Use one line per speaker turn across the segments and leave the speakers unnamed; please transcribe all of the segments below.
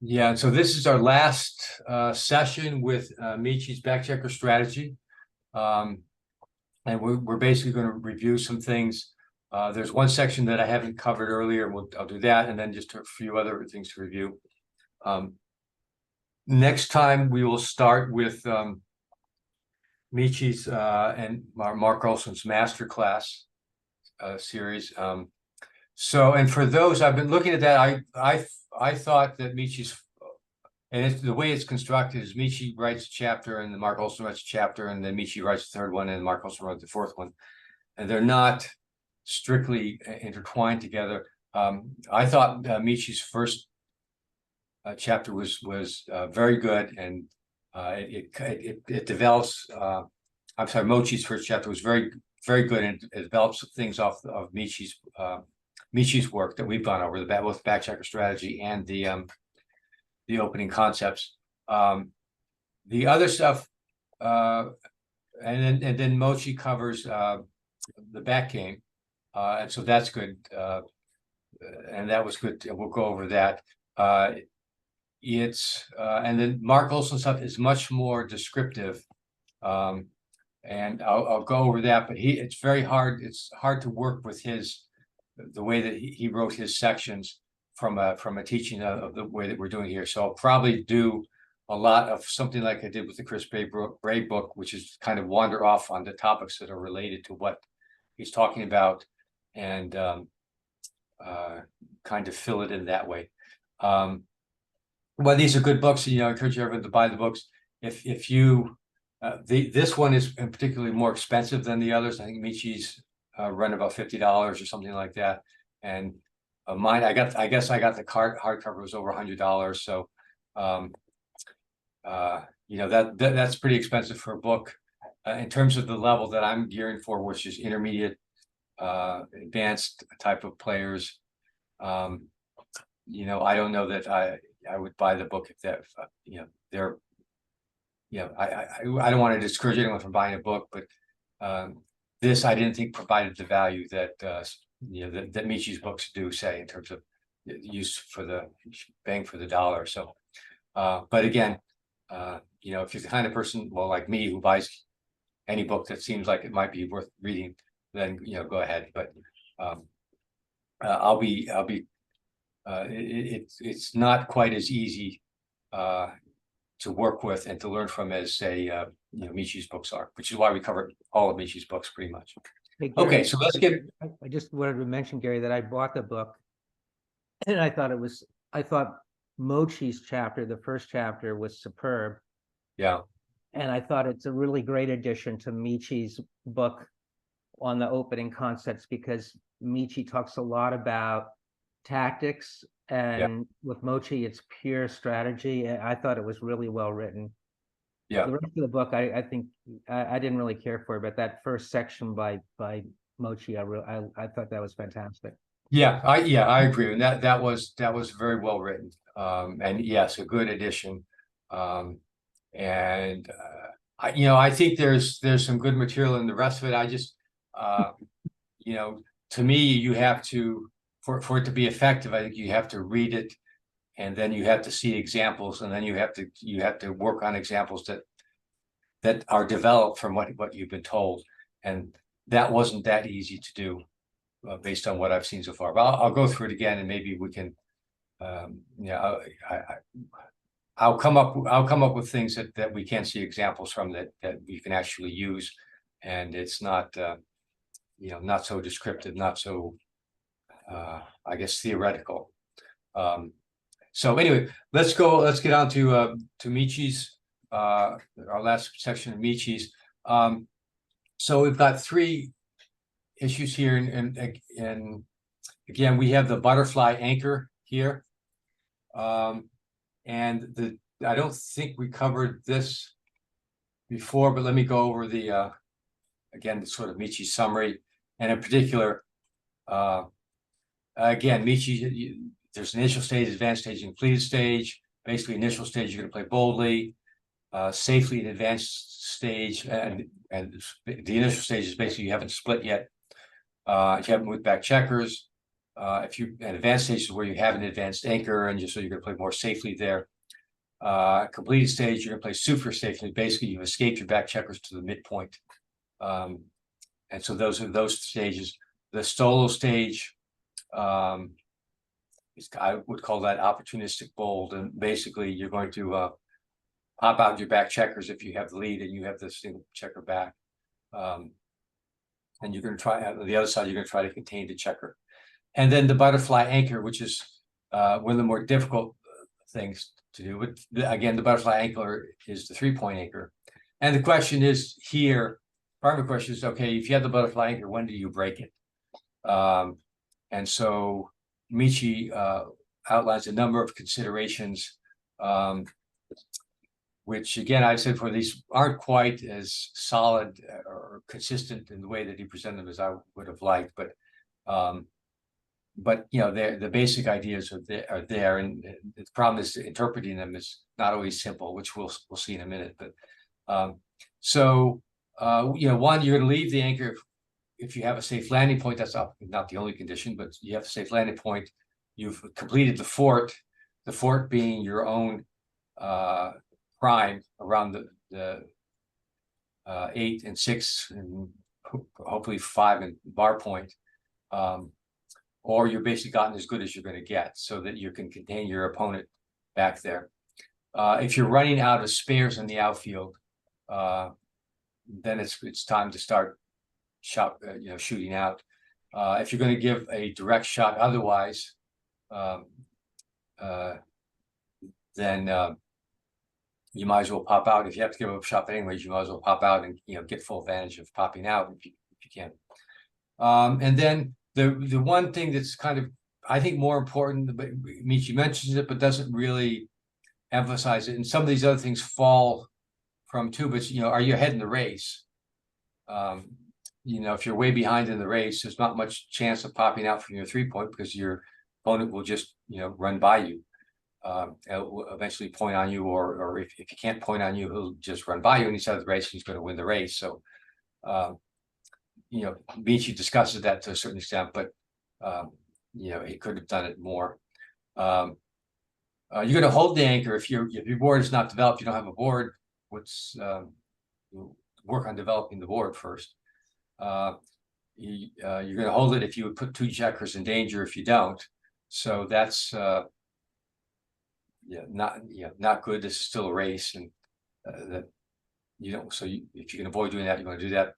Yeah, so this is our last session with Michi's backchecker strategy. Um, and we're basically going to review some things. There's one section that I haven't covered earlier. I'll do that, and then just a few other things to review. Next time we will start with Michi's and Mark Olson's masterclass series. And for those, I've been looking at that. I thought that Michi's, and the way it's constructed is Michi writes a chapter and then Mark Olson writes a chapter, and then Michi writes the third one and Mark Olson writes the fourth one. And they're not strictly intertwined together. I thought Michi's first chapter was very good, and it develops. I'm sorry, Mochi's first chapter was very good, and it develops things off of Michi's work that we've gone over, both backchecker strategy and the opening concepts. The other stuff, and then Mochi covers the back game, and so that's good. And that was good. We'll go over that. And then Mark Olson's stuff is much more descriptive, and I'll go over that. But it's very hard. It's hard to work with the way that he wrote his sections from a teaching of the way that we're doing here. So I'll probably do a lot of something like I did with the Chris Bray book, which is kind of wander off on the topics that are related to what he's talking about, and kind of fill it in that way. Well, these are good books. I encourage everyone to buy the books. If you this one is particularly more expensive than the others. I think Michi's run about $50 or something like that, and mine, I guess I got the hardcover was over $100. So that's pretty expensive for a book. In terms of the level that I'm gearing for, which is intermediate, advanced type of players, I don't know that I would buy the book if that, they're, I don't want to discourage anyone from buying a book, but this I didn't think provided the value that that Michi's books do, say, in terms of use for the bang for the dollar. So, but again, if you're the kind of person, well, like me, who buys any book that seems like it might be worth reading, then go ahead. But it's not quite as easy to work with and to learn from as, say, Michi's books are, which is why we covered all of Michi's books pretty much.
Hey, Gary,
okay, so let's get.
I just wanted to mention, Gary, that I bought the book, and I thought Mochi's chapter, the first chapter, was superb.
Yeah.
And I thought it's a really great addition to Michi's book on the opening concepts, because Michi talks a lot about tactics, and with Mochi, it's pure strategy. I thought it was really well written.
Yeah.
The rest of the book, I think I didn't really care for, but that first section by Mochi, I thought that was fantastic.
Yeah, I agree, and that was very well written, and yes, a good addition, and I think there's some good material in the rest of it. I just to me, you have to, for it to be effective, I think you have to read it, and then you have to see examples, and then you have to work on examples that are developed from what you've been told, and that wasn't that easy to do based on what I've seen so far. But I'll go through it again, and maybe we can I'll come up with things that we can see examples from that we can actually use, and it's not not so descriptive, not so I guess theoretical. So anyway, let's get on to Michi's, our last section of Michi's. So we've got three issues here, and again, we have the butterfly anchor here, and I don't think we covered this before, but let me go over the again, the sort of Michi summary, and in particular, again, Michi, there's an initial stage, advanced stage, and completed stage. Basically, initial stage, you're going to play boldly, safely. An advanced stage, and the initial stage is basically you haven't split yet. You haven't moved back checkers. If you an advanced stage is where you have an advanced anchor, and so you're going to play more safely there. Completed stage, you're going to play super safely. Basically, you've escaped your back checkers to the midpoint. And so those are those stages. The solo stage, I would call that opportunistic bold, and basically you're going to pop out your back checkers if you have the lead and you have the single checker back. And you're going to try on the other side, you're going to try to contain the checker. And then the butterfly anchor, which is one of the more difficult things to do. But again, the butterfly anchor is the 3-point anchor. And the question is here, part of the question is, okay, if you have the butterfly anchor, when do you break it? And so Michi outlines a number of considerations, which again, I've said before, these aren't quite as solid or consistent in the way that he presented them as I would have liked, but you know, the basic ideas are there, and the problem is interpreting them is not always simple, which we'll see in a minute. But you know, one, you're going to leave the anchor if you have a safe landing point. That's not the only condition, but you have a safe landing point. You've completed the fort being your own prime around the 8 and 6 and hopefully 5 and bar point. Or you're basically gotten as good as you're going to get, so that you can contain your opponent back there. If you're running out of spares in the outfield, then it's time to start shooting out. If you're going to give a direct shot, otherwise, then you might as well pop out. If you have to give a shot anyways, you might as well pop out and get full advantage of popping out if you can. And then the one thing that's kind of, I think, more important, but Michi mentions it but doesn't really emphasize it, and some of these other things fall from too, but are you ahead in the race? If you're way behind in the race, there's not much chance of popping out from your 3-point, because your opponent will just run by you. Will eventually point on you, or if he can't point on you, he'll just run by you, and he's out of the race, and he's going to win the race. So Michi discusses that to a certain extent, but he could have done it more. You're going to hold the anchor if your board is not developed. You don't have a board. Work on developing the board first. You're going to hold it if you would put 2 checkers in danger if you don't. So that's not good. This is still a race, and that you don't. So if you can avoid doing that, you want to do that.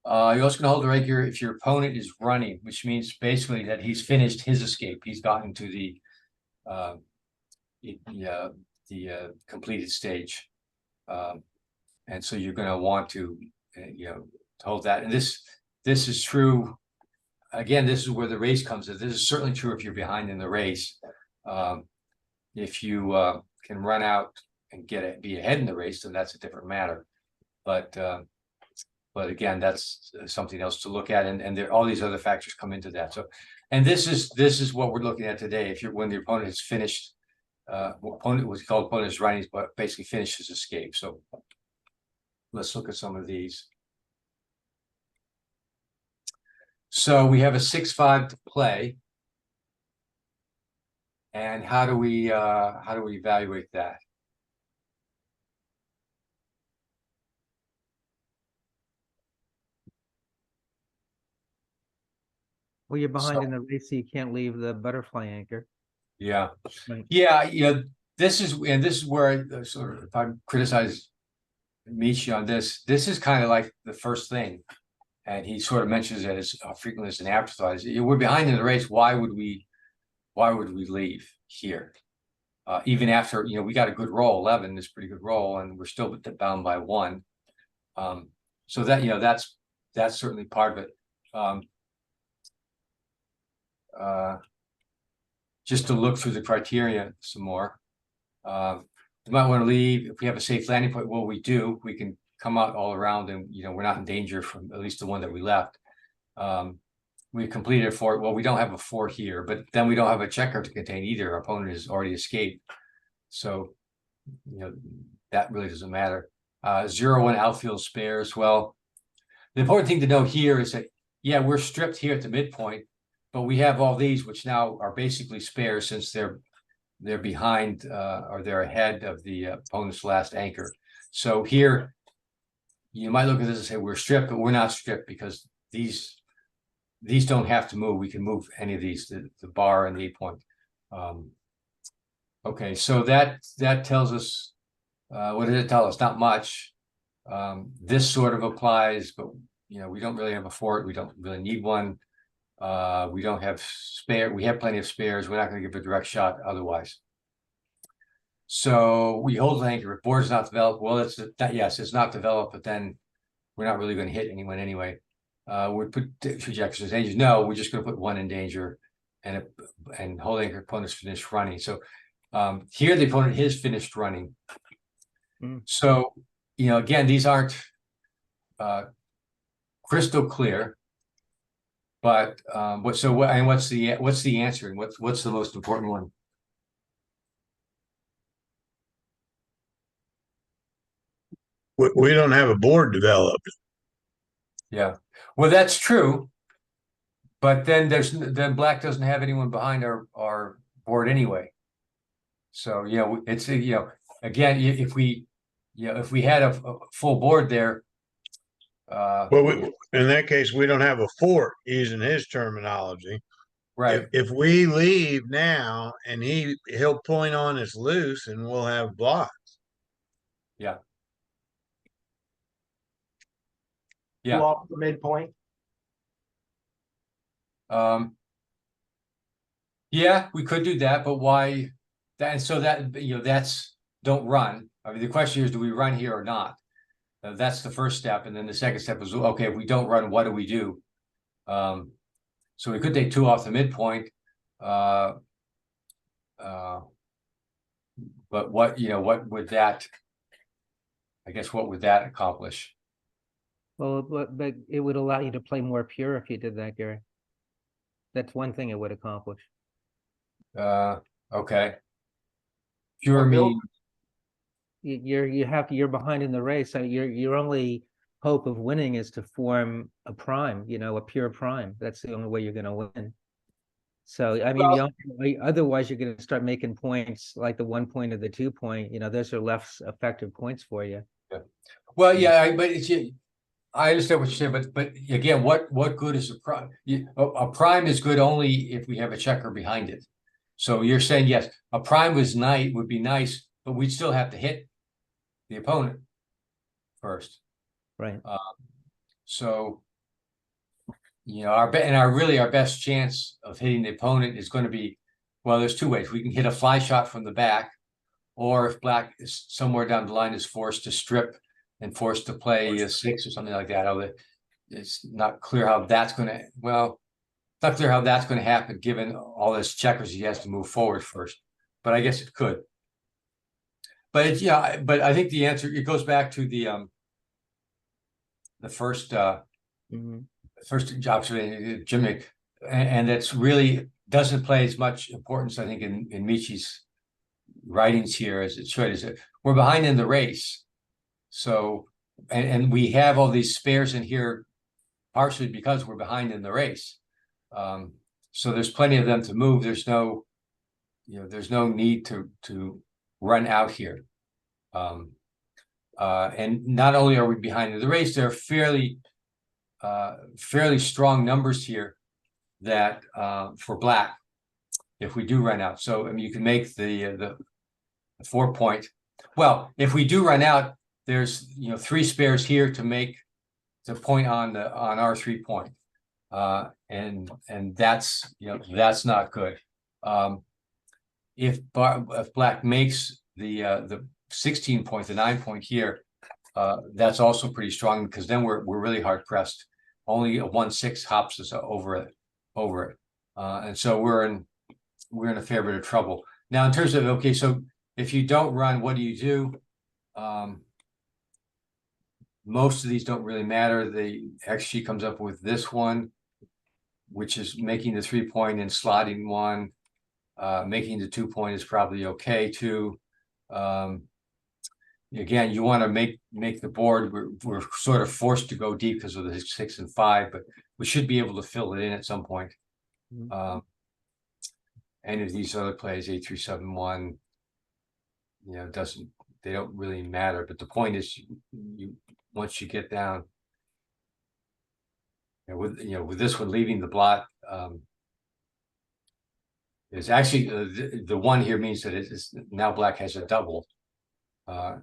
You're also going to hold the anchor if your opponent is running, which means basically that he's finished his escape. He's gotten to the completed stage, and so you're going to want to hold that. And this is true. Again, this is where the race comes in. This is certainly true if you're behind in the race. If you can run out and be ahead in the race, then that's a different matter. But again, that's something else to look at, and there all these other factors come into that. So, and this is what we're looking at today. When the opponent has finished, opponent is running, but basically finished his escape. So let's look at some of these. So we have a 6-5 to play, and how do we evaluate that?
Well, you're behind in the race, so you can't leave the butterfly anchor.
Yeah.
Right.
Yeah. This is where sort of, if I criticize Michi on this is kind of like the first thing, and he sort of mentions it as frequently as an afterthought. We're behind in the race. Why would we leave here? Even after we got a good roll, 11 is a pretty good roll, and we're still bound by 1. So that that's certainly part of it. Just to look through the criteria some more. You might want to leave if we have a safe landing point. Well, we do. We can come out all around, and we're not in danger from at least the one that we left. We completed a fort. Well, we don't have a fort here, but then we don't have a checker to contain either. Our opponent has already escaped, so that really doesn't matter. 0-1 outfield spares. Well, the important thing to know here is that we're stripped here at the midpoint, but we have all these, which now are basically spares since they're behind, or they're ahead of the opponent's last anchor. So here, you might look at this and say we're stripped, but we're not stripped because these don't have to move. We can move any of these, the bar and the 8 point. Okay, so that tells us, what does it tell us? Not much. This sort of applies, but we don't really have a fort. We don't really need one. We don't have spare. We have plenty of spares. We're not going to give a direct shot otherwise. So we hold the anchor. If board is not developed, well, yes, it's not developed, but then we're not really going to hit anyone anyway. We put two jackers in danger. No, we're just going to put one in danger, and hold anchor opponent's finished running. So here the opponent is finished running. So again, these aren't crystal clear. But what's the answer, and what's the most important one?
We don't have a board developed.
Yeah, well, that's true. But then black doesn't have anyone behind our board anyway. So it's again, if we had a full board there.
Well, in that case, we don't have a fort, using his terminology.
Right.
If we leave now and he'll point on us loose, and we'll have blocks.
Yeah.
Go off the midpoint.
Yeah, we could do that, but why? And so that's don't run. I mean, the question is, do we run here or not? That's the first step, and then the second step is, okay, if we don't run, what do we do? So we could take 2 off the midpoint. But what would that? I guess what would that accomplish?
Well, but it would allow you to play more pure if you did that, Gary. That's one thing it would accomplish.
Okay. Pure mean
you're behind in the race. So your only hope of winning is to form a prime, a pure prime. That's the only way you're going to win. So I mean, otherwise you're going to start making points like the 1 point or the 2 point. Those are less effective points for you.
Yeah. Well, yeah, but I understand what you're saying, but again, what good is a prime? A prime is good only if we have a checker behind it. So you're saying, yes, a prime would be nice, but we'd still have to hit the opponent first.
Right.
So our best chance of hitting the opponent is going to be, well, there's 2 ways. We can hit a fly shot from the back, or if black is somewhere down the line is forced to strip and forced to play a 6 or something like that. Although it's not clear how that's going to, not clear how that's going to happen given all this checkers he has to move forward first. But I guess it could. But but I think the answer, it goes back to the first first observation, Jimmy, and that's really doesn't play as much importance, I think, in Michi's writings here as it should. Is that we're behind in the race. So, and we have all these spares in here partially because we're behind in the race. So there's plenty of them to move. There's no need to run out here. And not only are we behind in the race, there are fairly strong numbers here that for black, if we do run out. So I mean, you can make the 4 point. Well, if we do run out, there's 3 spares here to make the point on our 3 point, and that's that's not good. If black makes the 16 point, the 9 point here, that's also pretty strong, because then we're really hard pressed. Only a 1/6 hops us over it, and so we're in a fair bit of trouble. Now, in terms of, okay, so if you don't run, what do you do? Most of these don't really matter. The XG comes up with this one, which is making the 3 point and slotting one. Making the 2 point is probably okay too. Again, you want to make the board. We're sort of forced to go deep because of the 6 and 5, but we should be able to fill it in at some point.
Mhm.
Any of these other plays, 8-3-7-1, they don't really matter. But the point is, you once you get down, with this one leaving the blot, is actually the one here means that it is now black has a double, a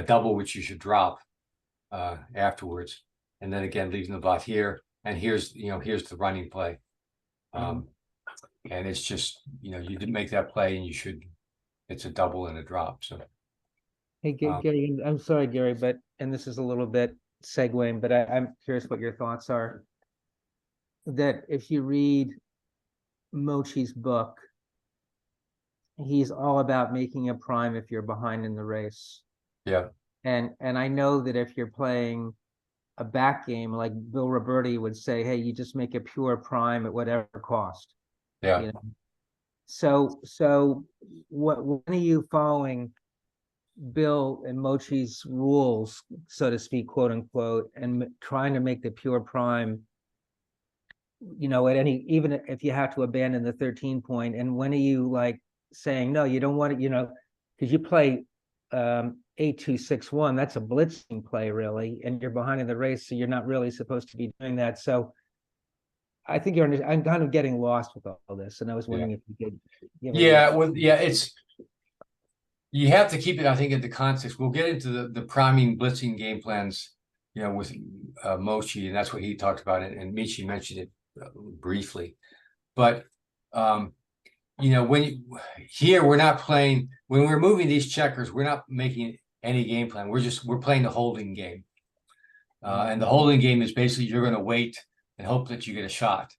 double which you should drop afterwards, and then again leaving the blot here, and here's the running play, and it's just you didn't make that play, and it's a double and a drop. So
Hey, Gary, I'm sorry, Gary, and this is a little bit segueing, but I'm curious what your thoughts are. That if you read Mochi's book, he's all about making a prime if you're behind in the race.
yeah,
And I know that if you're playing a back game, like Bill Roberti would say, hey, you just make a pure prime at whatever cost.
yeah.
You know? So when are you following Bill and Mochi's rules, so to speak, quote unquote, and trying to make the pure prime, at even if you have to abandon the 13 point, and when are you like saying, no, you don't want it, because you play 8-2-6-1, that's a blitzing play really, and you're behind in the race, so you're not really supposed to be doing that. So I think I'm kind of getting lost with all this, and I was wondering if you could give
you have to keep it, I think, in the context. We'll get into the priming blitzing game plans, with Mochi, and that's what he talked about, and Michi mentioned it briefly. But here we're not playing, when we're moving these checkers, we're not making any game plan. We're playing the holding game. And the holding game is basically you're going to wait and hope that you get a shot,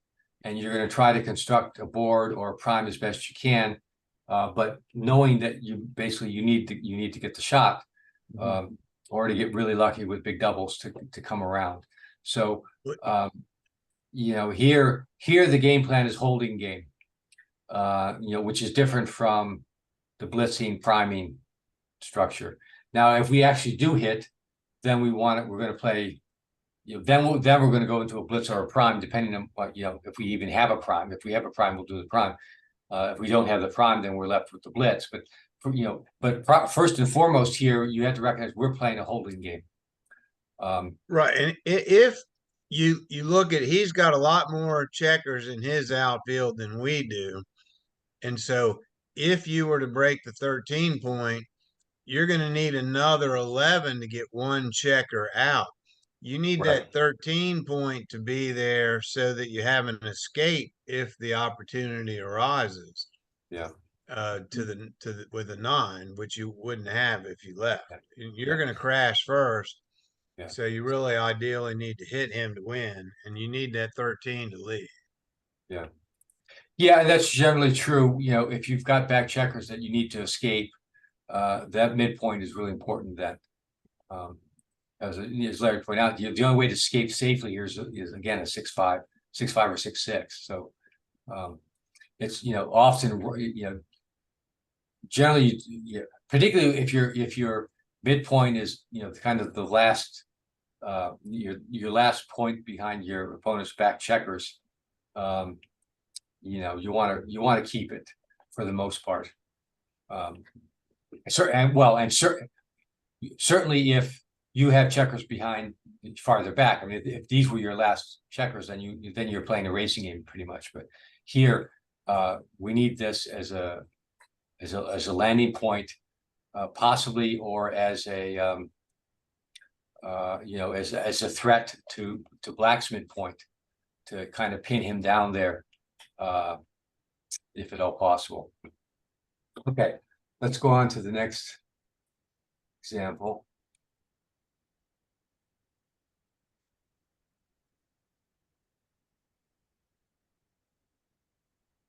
and you're going to try to construct a board or a prime as best you can, but knowing that you need to get the shot, or to get really lucky with big doubles to come around. So here the game plan is holding game, which is different from the blitzing priming structure. Now, if we actually do hit, then we're going to play, then we're going to go into a blitz or a prime, depending on what, if we even have a prime. If we have a prime, we'll do the prime. If we don't have the prime, then we're left with the blitz. But first and foremost here, you have to recognize we're playing a holding game.
Right. And if you look at, he's got a lot more checkers in his outfield than we do. And so if you were to break the 13 point, you're going to need another 11 to get one checker out. You need
Right.
that 13 point to be there so that you have an escape if the opportunity arises.
Yeah.
With a 9, which you wouldn't have if you left. You're going to crash first.
Yeah.
So you really ideally need to hit him to win, and you need that 13 to lead.
Yeah. Yeah, and that's generally true. If you've got back checkers that you need to escape, that midpoint is really important. That, as Larry pointed out, the only way to escape safely here is again a 6-5 or 6-6. So it's often generally, particularly if your midpoint is kind of the last your last point behind your opponent's back checkers. You want to keep it for the most part. Certainly if you have checkers behind farther back. I mean, if these were your last checkers, then you're playing a racing game pretty much. But here, we need this as a landing point, possibly, or as a as a threat to Black's midpoint, to kind of pin him down there, if at all possible. Okay, let's go on to the next example.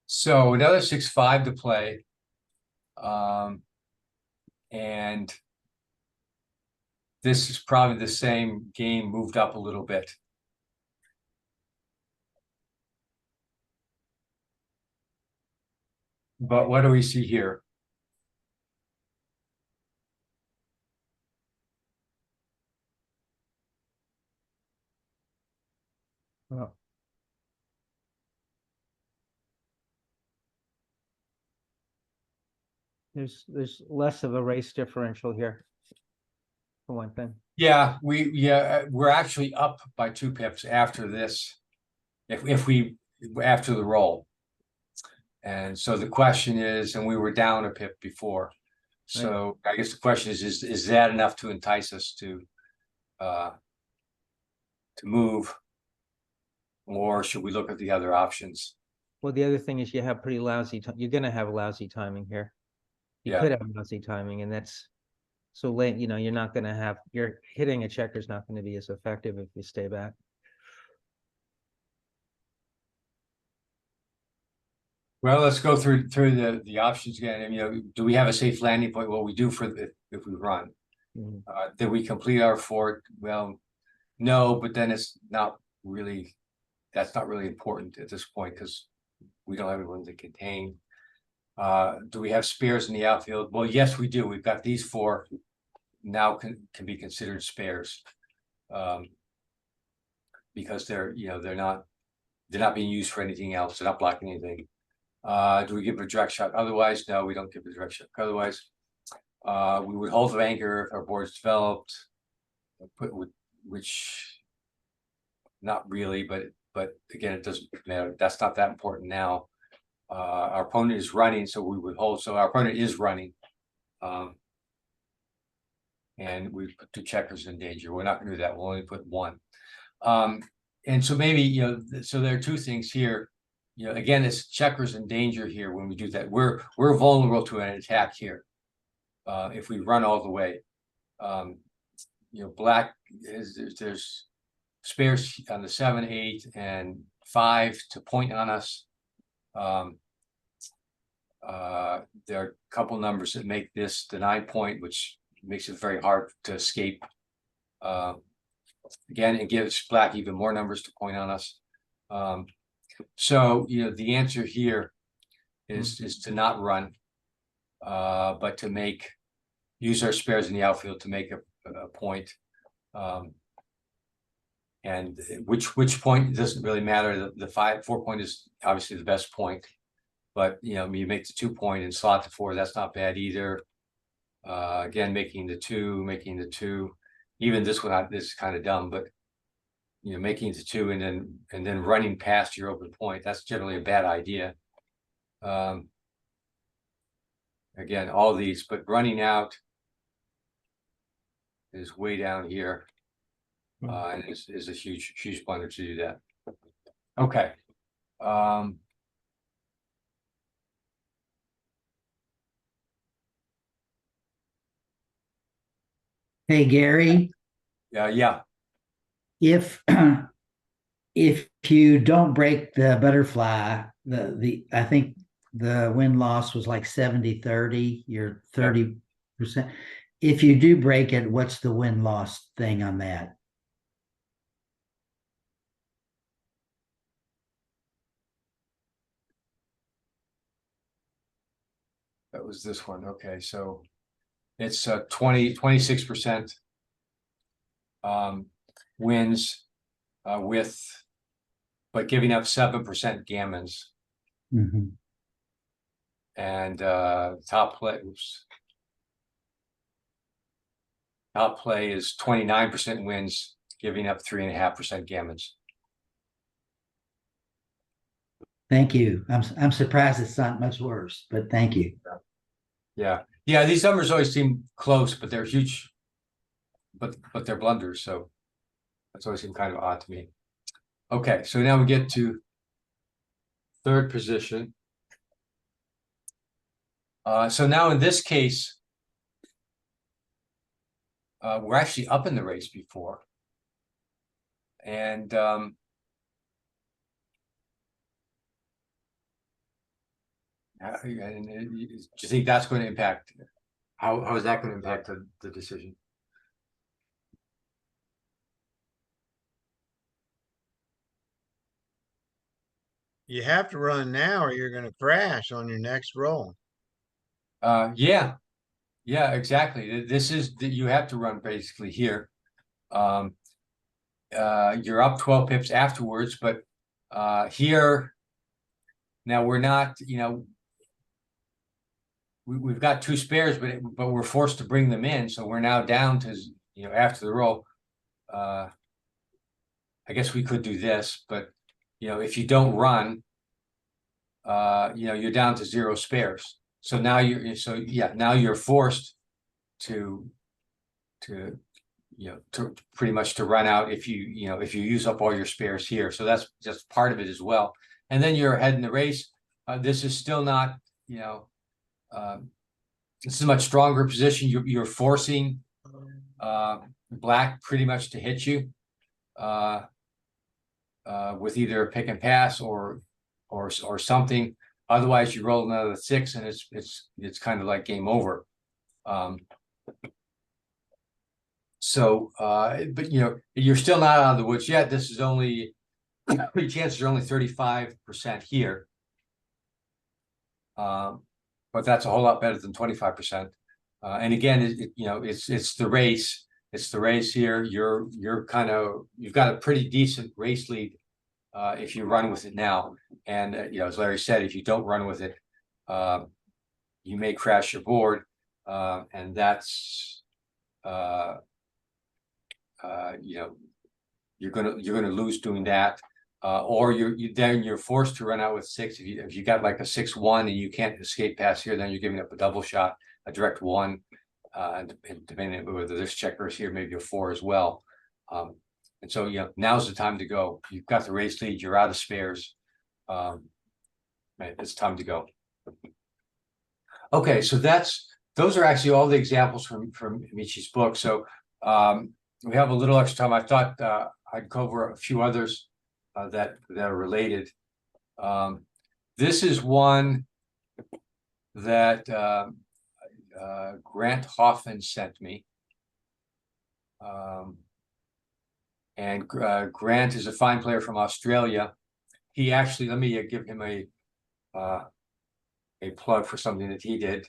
So another 6-5 to play, and this is probably the same game moved up a little bit. But what do we see here?
Oh. There's less of a race differential here. For one thing.
Yeah, we're actually up by 2 pips after this. If we after the roll. And so the question is, and we were down a pip before. So I guess the question is that enough to entice us to move? Or should we look at the other options?
Well, the other thing is you have pretty lousy, you're gonna have lousy timing here. You
Yeah.
could have lousy timing, and that's so late, you know, you're not gonna have, your hitting a checker's not gonna be as effective if you stay back.
Well, let's go through the options again. And, you know, do we have a safe landing point? Well, we do for if we run.
Mhm.
Did we complete our fort? Well, no, but then it's not really, that's not really important at this point because we don't have anyone to contain. Do we have spares in the outfield? Well, yes, we do. We've got these 4 now can be considered spares. Because they're, you know, they're not being used for anything else. They're not blocking anything. Do we give a direct shot? Otherwise, no, we don't give a direct shot. Otherwise, we would hold the anchor if our board's developed, which not really, but again, it doesn't matter. That's not that important now. Our opponent is running, so we would hold. So our opponent is running. And we put 2 checkers in danger. We're not gonna do that. We'll only put 1. And so maybe, you know, so there are 2 things here. You know, again, it's checkers in danger here when we do that. We're vulnerable to an attack here. If we run all the way. You know, black there's spares on the 7, 8, and 5 to point on us. There are a couple numbers that make this the 9 point, which makes it very hard to escape. Again, it gives black even more numbers to point on us. So, you know, the answer here is to not run, but to use our spares in the outfield to make a point. And which point doesn't really matter. The 4 point is obviously the best point, but you know, you make the 2 point and slot the 4. That's not bad either. Again, making the 2. Even this one, this is kind of dumb, but you know, making it to 2 and then running past your open point, that's generally a bad idea. Again, all these, but running out is way down here. And is a huge blunder to do that. Okay.
Hey, Gary,
Yeah.
if if you don't break the butterfly, I think the win-loss was like 70-30, you're 30%. If you do break it, what's the win-loss thing on that?
That was this one. Okay, so it's 26% wins but giving up 7% gammons.
Mhm.
And top play is 29% wins, giving up 3.5% gammons.
Thank you. I'm surprised it's not much worse, but thank you.
Yeah, these numbers always seem close, but they're huge, but they're blunders, so that's always seemed kind of odd to me. Okay, so now we get to 3rd position. So now in this case, we're actually up in the race before. And do you think that's going to impact? How is that going to impact the decision?
You have to run now or you're going to crash on your next roll.
Yeah, exactly. This is you have to run basically here. You're up 12 pips afterwards, but here now we're not, you know, we've got two spares, but we're forced to bring them in, so we're now down to, after the roll. I guess we could do this, but if you don't run, you're down to 0 spares. So now now you're forced to pretty much to run out if you use up all your spares here. So that's just part of it as well. And then you're ahead in the race. This is still not, this is a much stronger position. You're forcing black pretty much to hit you with either a pick and pass or something. Otherwise, you roll another 6, and it's kind of like game over. But you're still not out of the woods yet. This is only your chances are only 35% here. But that's a whole lot better than 25%. And again, it's the race. It's the race here. You've got a pretty decent race lead if you run with it now. And as Larry said, if you don't run with it, you may crash your board, and that's you're gonna lose doing that. Or you're forced to run out with 6. If you got like a 6-1 and you can't escape past here, then you're giving up a double shot, a direct 1, and depending on whether this checker is here, maybe a 4 as well. And so now's the time to go. You've got the race lead. You're out of spares. It's time to go. Okay, so those are actually all the examples from Michi's book. So we have a little extra time. I thought I'd cover a few others that are related. This is one that Grant Hoffman sent me. And Grant is a fine player from Australia. He actually, let me give him a plug for something that he did.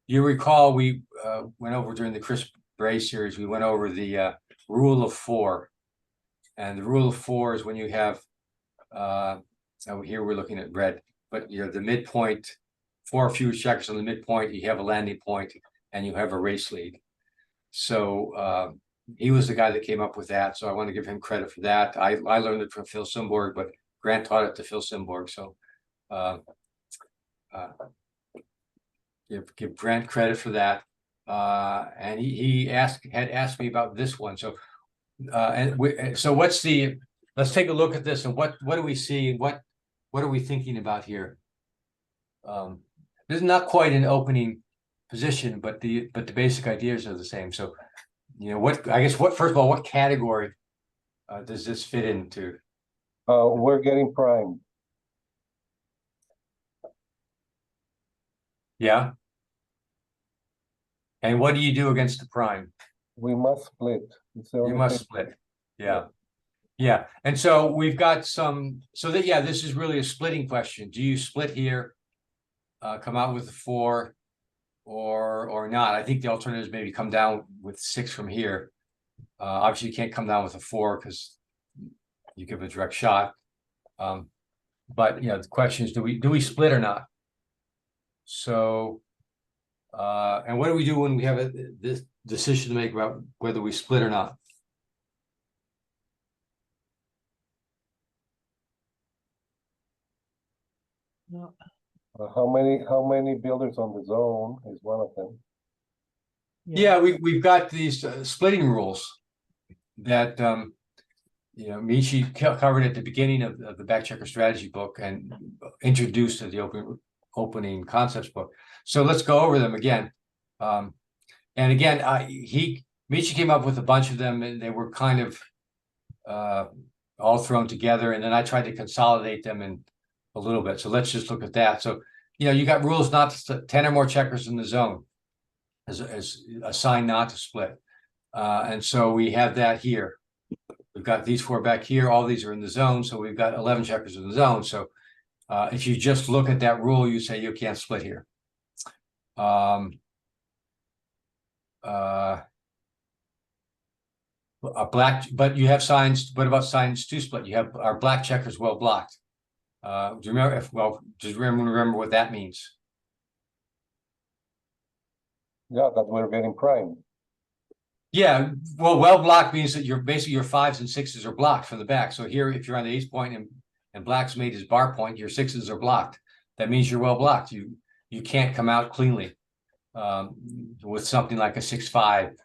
You recall we went over during the Chris Bray series, we went over the rule of 4. And the rule of 4 is when you have, here we're looking at red, but the midpoint, 4 or fewer checkers on the midpoint, you have a landing point and you have a race lead. So he was the guy that came up with that. So I want to give him credit for that. I learned it from Phil Simborg, but Grant taught it to Phil Simborg. So give Grant credit for that. And he had asked me about this one. So so let's take a look at this, and what do we see? What are we thinking about here? This is not quite an opening position, but the basic ideas are the same. So first of all, what category does this fit into?
We're getting primed.
Yeah. And what do you do against the prime?
We must split.
You must split. Yeah. Yeah. And so we've got this is really a splitting question. Do you split here, come out with a 4 or not? I think the alternative is maybe come down with 6 from here. Obviously you can't come down with a 4 because you give a direct shot. But the question is, do we split or not? So and what do we do when we have this decision to make about whether we split or not?
How many builders on the zone is one of them?
Yeah, we've got these splitting rules that Michi covered at the beginning of the Backchecker strategy book and introduced to the opening concepts book. So let's go over them again. And again, Michi came up with a bunch of them, and they were kind of all thrown together. And then I tried to consolidate them in a little bit. So let's just look at that. So you got rules not to 10 or more checkers in the zone as a sign not to split. And so we have that here. We've got these 4 back here. All these are in the zone. So we've got 11 checkers in the zone. So if you just look at that rule, you say you can't split here. But you have signs. What about signs to split? You have our black checkers well blocked. Do you remember just remember what that means?
Yeah, that we're getting prime.
Yeah, well blocked means that basically your 5s and 6s are blocked from the back. So here, if you're on the ace point and black's made his bar point, your 6s are blocked. That means you're well blocked. You can't come out cleanly with something like a 6-5.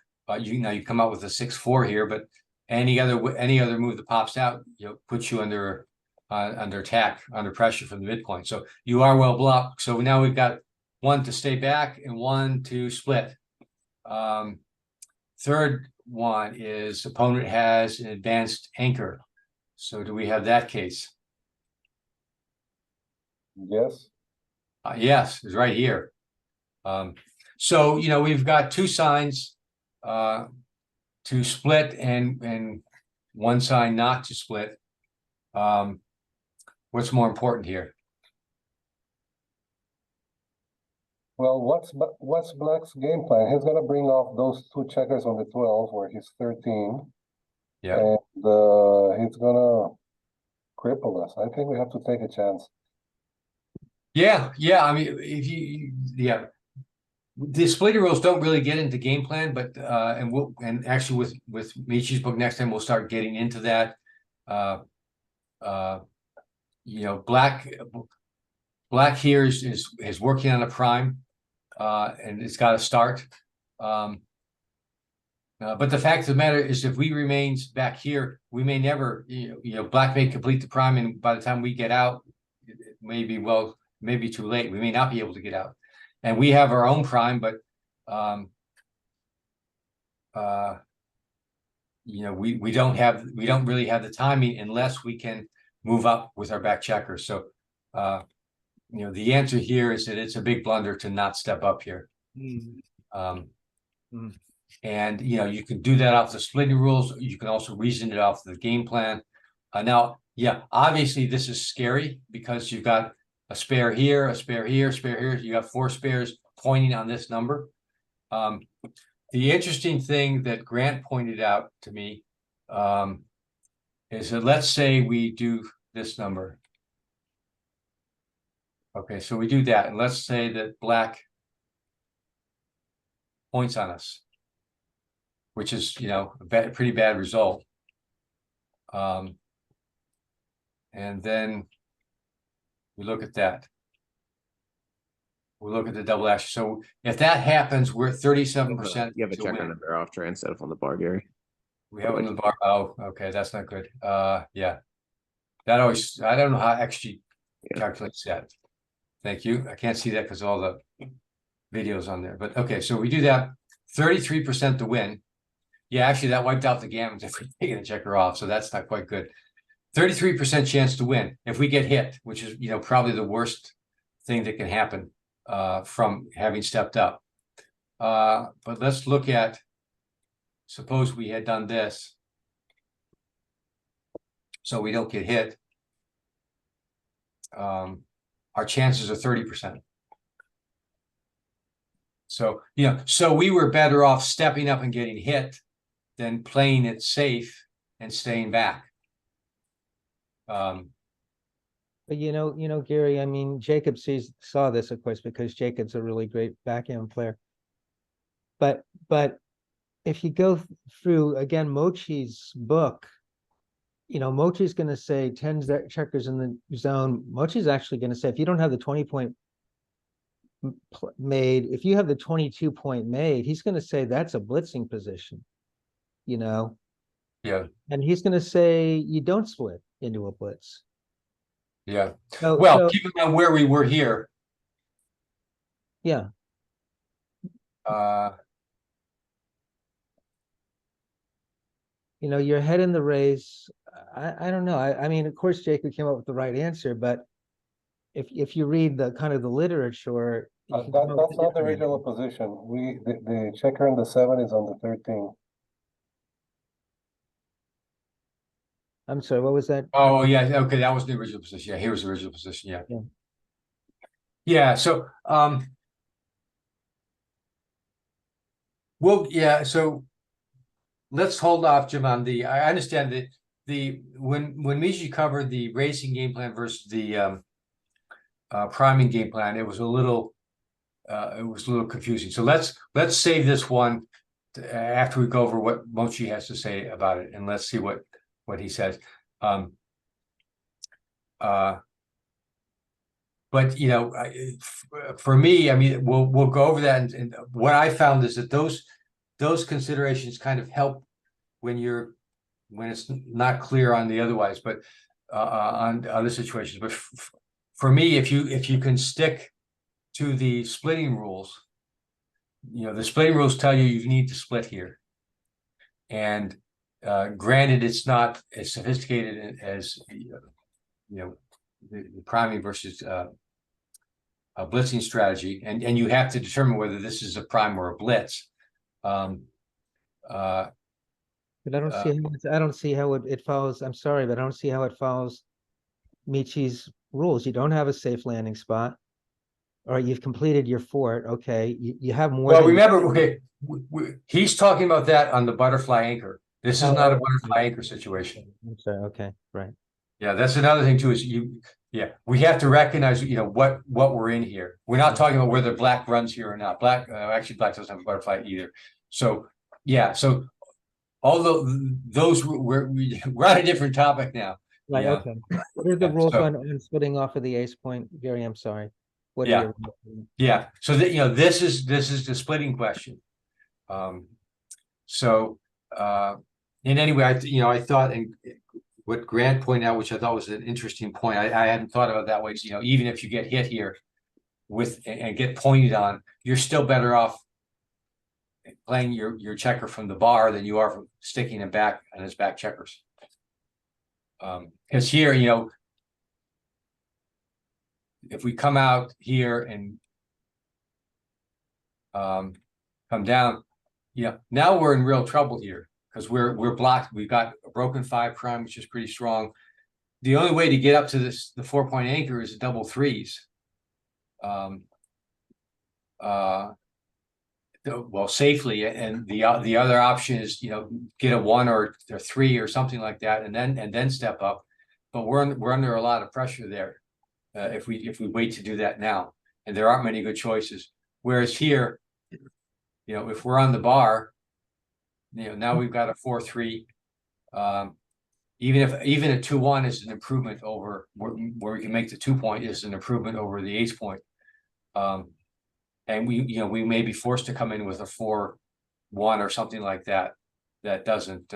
You come out with a 6-4 here, but any other move that pops out, puts you under attack, under pressure from the midpoint. So you are well blocked. So now we've got 1 to stay back and 1 to split. Third one is opponent has an advanced anchor. So do we have that case?
Yes.
Yes, it's right here. So we've got 2 signs to split and 1 sign not to split. What's more important here?
Well, what's Black's game plan? He's gonna bring off those 2 checkers on the 12 where he's 13.
Yeah.
And he's gonna cripple us. I think we have to take a chance.
Yeah. I mean, the splitter rules don't really get into game plan, but and actually with Michi's book next time we'll start getting into that. Black here is working on a prime, and it's got to start. But the fact of the matter is, if we remain back here, we may never, Black may complete the prime, and by the time we get out, it may be too late. We may not be able to get out, and we have our own prime, but we don't really have the timing unless we can move up with our back checker. So the answer here is that it's a big blunder to not step up here. And you can do that off the splitting rules. You can also reason it off the game plan. Now, obviously this is scary because you've got a spare here, a spare here, a spare here. You got 4 spares pointing on this number. The interesting thing that Grant pointed out to me is that let's say we do this number. Okay, so we do that, and let's say that Black points on us, which is a pretty bad result. And then we look at that. We look at the double action. So if that happens, we're at 37%.
You have a checker on the barrel off tray instead of on the bar, Gary.
We have it on the bar. Oh, okay, that's not good. Yeah. That always, I don't know how XG calculates that. Thank you. I can't see that because all the videos on there. But okay, so we do that. 33% to win. Yeah, actually, that wiped out the gammons if we're taking a checker off. So that's not quite good. 33% chance to win if we get hit, which is probably the worst thing that can happen from having stepped up. But let's look at, suppose we had done this, so we don't get hit. Our chances are 30%. So so we were better off stepping up and getting hit than playing it safe and staying back.
But Gary, I mean, Jacob saw this, of course, because Jacob's a really great backhand player. But if you go through again Mochi's book, Mochi's going to say 10 checkers in the zone. Mochi's actually going to say if you don't have the 20-point made, if you have the 22-point made, he's going to say that's a blitzing position. Yeah. And he's going to say you don't split into a blitz.
Yeah.
So,
keep in mind where we were here.
Yeah. You're ahead in the race. I don't know. I mean, of course, Jacob came up with the right answer, but if you read the kind of the literature,
that's not the original position. The checker in the 7 is on the 13.
I'm sorry, what was that?
Oh, yeah. Okay, that was the original position. Yeah, here was the original position. Yeah. Yeah. So, so let's hold off, Jim, on I understand that when Michi covered the racing game plan versus the priming game plan, it was a little confusing. So let's save this one after we go over what Mochi has to say about it, and let's see what he says. But you know, for me, I mean, we'll go over that, and what I found is that those considerations kind of help when it's not clear on the otherwise, but on other situations. But for me, if you can stick to the splitting rules, you know, the splitting rules tell you need to split here, and granted, it's not as sophisticated as you know, the priming versus a blitzing strategy, and you have to determine whether this is a prime or a blitz.
But I don't see how it follows. I'm sorry, but I don't see how it follows Michi's rules. You don't have a safe landing spot. All right, you've completed your fort. Okay, you have more.
Well, remember, okay, he's talking about that on the butterfly anchor. This is not a butterfly anchor situation.
I'm sorry. Okay, right.
Yeah, that's another thing too. Is we have to recognize, you know, what we're in here. We're not talking about whether black runs here or not. Black actually, black doesn't have a butterfly either. So yeah, so although those we're on a different topic now.
Right.
Yeah.
Okay. What are the
Yeah,
rules
so-
on splitting off of the ace point, Gary? I'm sorry. What are
Yeah.
your
Yeah, so that, you know, this is the splitting question. So in any way, I thought, and what Grant pointed out, which I thought was an interesting point, I hadn't thought about it that way. So, you know, even if you get hit here with and get pointed on, you're still better off playing your checker from the bar than you are from sticking him back on his back checkers. Because here, you know, if we come out here and come down, now we're in real trouble here because we're blocked. We've got a broken 5 prime, which is pretty strong. The only way to get up to the 4-point anchor is double threes. Well, safely, and the other option is, you know, get a 1 or a 3 or something like that, and then step up. But we're under a lot of pressure there if we wait to do that now, and there aren't many good choices. Whereas here, you know, if we're on the bar, you know, now we've got a 4-3. Even a 2-1 is an improvement over where we can make the 2-point is an improvement over the ace point. And we may be forced to come in with a 4-1 or something like that. That doesn't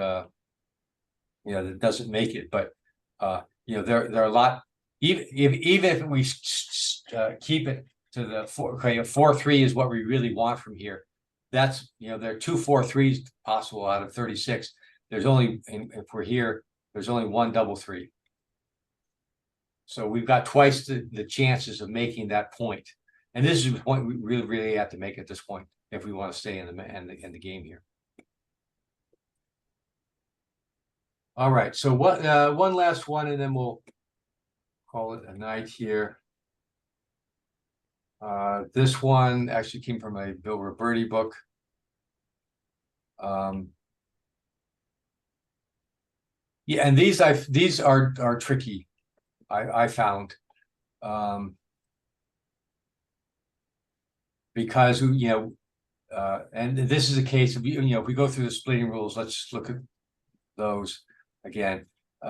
make it. But there are a lot. Even if we keep it to the 4, okay, a 4-3 is what we really want from here. That's, there are 2 4-3s possible out of 36. There's only, if we're here, there's only 1 double 3. So we've got twice the chances of making that point. And this is the point we really have to make at this point if we want to stay in the game here. All right, so one last one, and then we'll call it a night here. This one actually came from a Bill Roberti book. Yeah, and these are tricky. I found because and this is a case of if we go through the splitting rules, let's look at those again. We've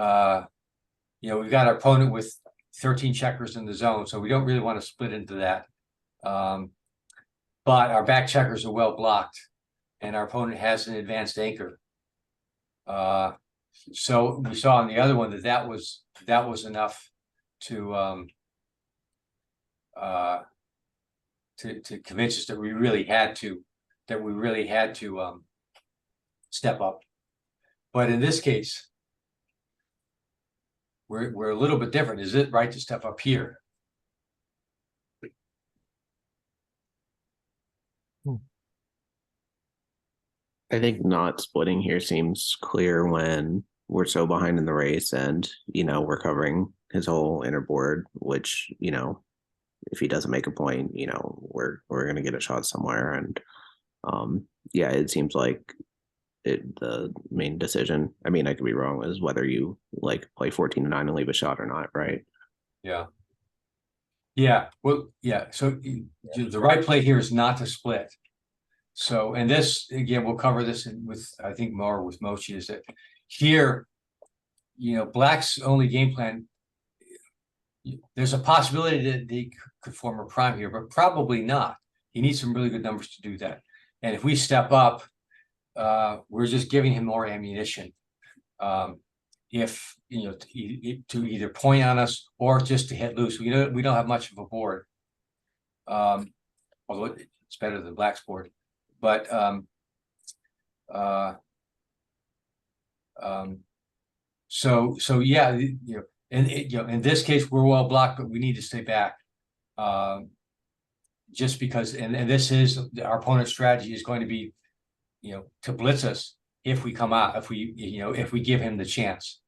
got our opponent with 13 checkers in the zone, so we don't really want to split into that. But our back checkers are well blocked, and our opponent has an advanced anchor. So we saw on the other one that was enough to convince us that we really had to step up. But in this case, we're a little bit different. Is it right to step up here?
I think not splitting here seems clear when we're so behind in the race and, we're covering his whole inner board, which, if he doesn't make a point, we're going to get a shot somewhere. And, it seems like the main decision. I mean, I could be wrong, is whether you like play 14-9 and leave a shot or not, right?
Yeah. Yeah, well, yeah, so the right play here is not to split. So, and this, again, we'll cover this with, I think more with Mochi, is that here, Black's only game plan, there's a possibility that they could form a prime here, but probably not. He needs some really good numbers to do that. And if we step up, we're just giving him more ammunition. If to either point on us or just to hit loose. We don't have much of a board. Although it's better than Black's board. But so yeah, in this case we're well blocked, but we need to stay back. Just because, and this is our opponent's strategy is going to be, to blitz us if we come out, if we give him the chance.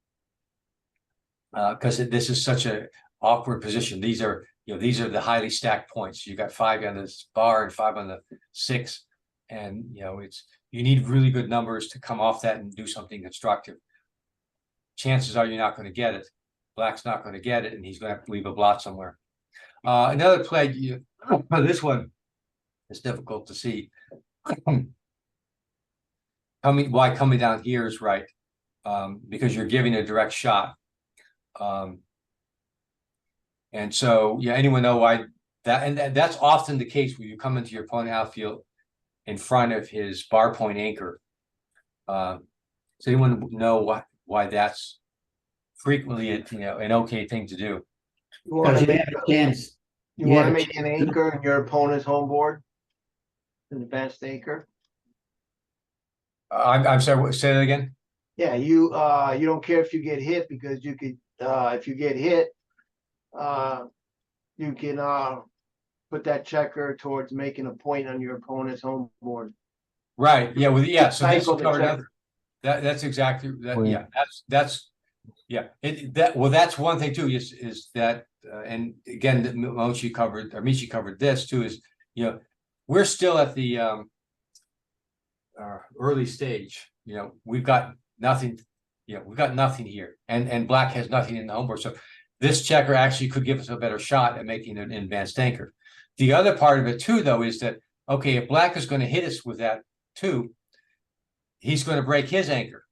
Because this is such a awkward position. These are the highly stacked points. You got 5 on this bar and 5 on the 6, and you need really good numbers to come off that and do something constructive. Chances are you're not going to get it. Black's not going to get it, and he's going to have to leave a blot somewhere. Another play, this one is difficult to see. Coming down here is right, because you're giving a direct shot. And so, yeah, anyone know why that? And that's often the case when you come into your opponent outfield in front of his bar point anchor. Does anyone know why that's frequently an okay thing to do?
You want to
Because you
make
have a chance.
you want to make an anchor in your opponent's home board, an advanced anchor.
I'm sorry. Say that again.
Yeah, you don't care if you get hit, because you could if you get hit, you can put that checker towards making a point on your opponent's home board.
Right. Yeah. Well, yeah. So this is
Cycle the
covered up.
checker.
That's exactly that.
Right.
Yeah. That's yeah. That's one thing too. Is that and again, Michi covered this too. Is we're still at the early stage. We've got nothing. We've got nothing here, and Black has nothing in the home board. So this checker actually could give us a better shot at making an advanced anchor. The other part of it too, though, is that okay, if Black is going to hit us with that too, he's going to break his anchor.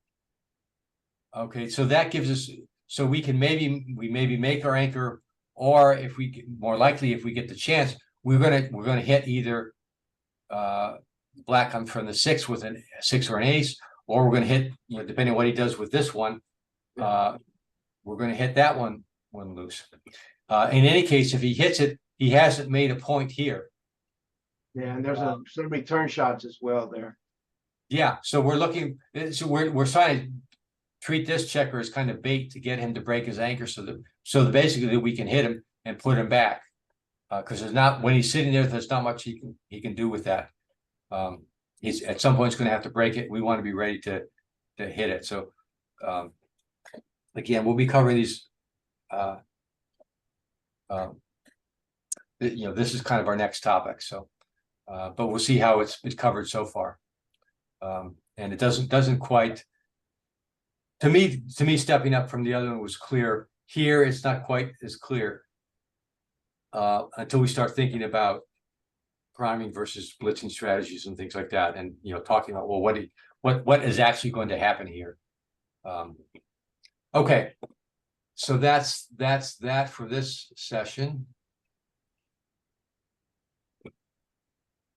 Okay, so that gives us, so we can maybe make our anchor, or if we more likely if we get the chance, we're gonna hit either Black from the 6 with a 6 or an ace, or we're gonna hit depending on what he does with this one, we're gonna hit that one loose. In any case, if he hits it, he hasn't made a point here.
Yeah, and there's some return shots as well there.
Yeah, so we're looking. So we're trying to treat this checker as kind of bait to get him to break his anchor, so that basically we can hit him and put him back. Because there's not, when he's sitting there, there's not much he can do with that. He's at some point he's going to have to break it. We want to be ready to hit it. So again, we'll be covering these. This is kind of our next topic. So, but we'll see how it's covered so far. And it doesn't quite. To me, stepping up from the other one was clear. Here, it's not quite as clear until we start thinking about priming versus blitzing strategies and things like that, and talking about what is actually going to happen here. Okay, so that's that for this session.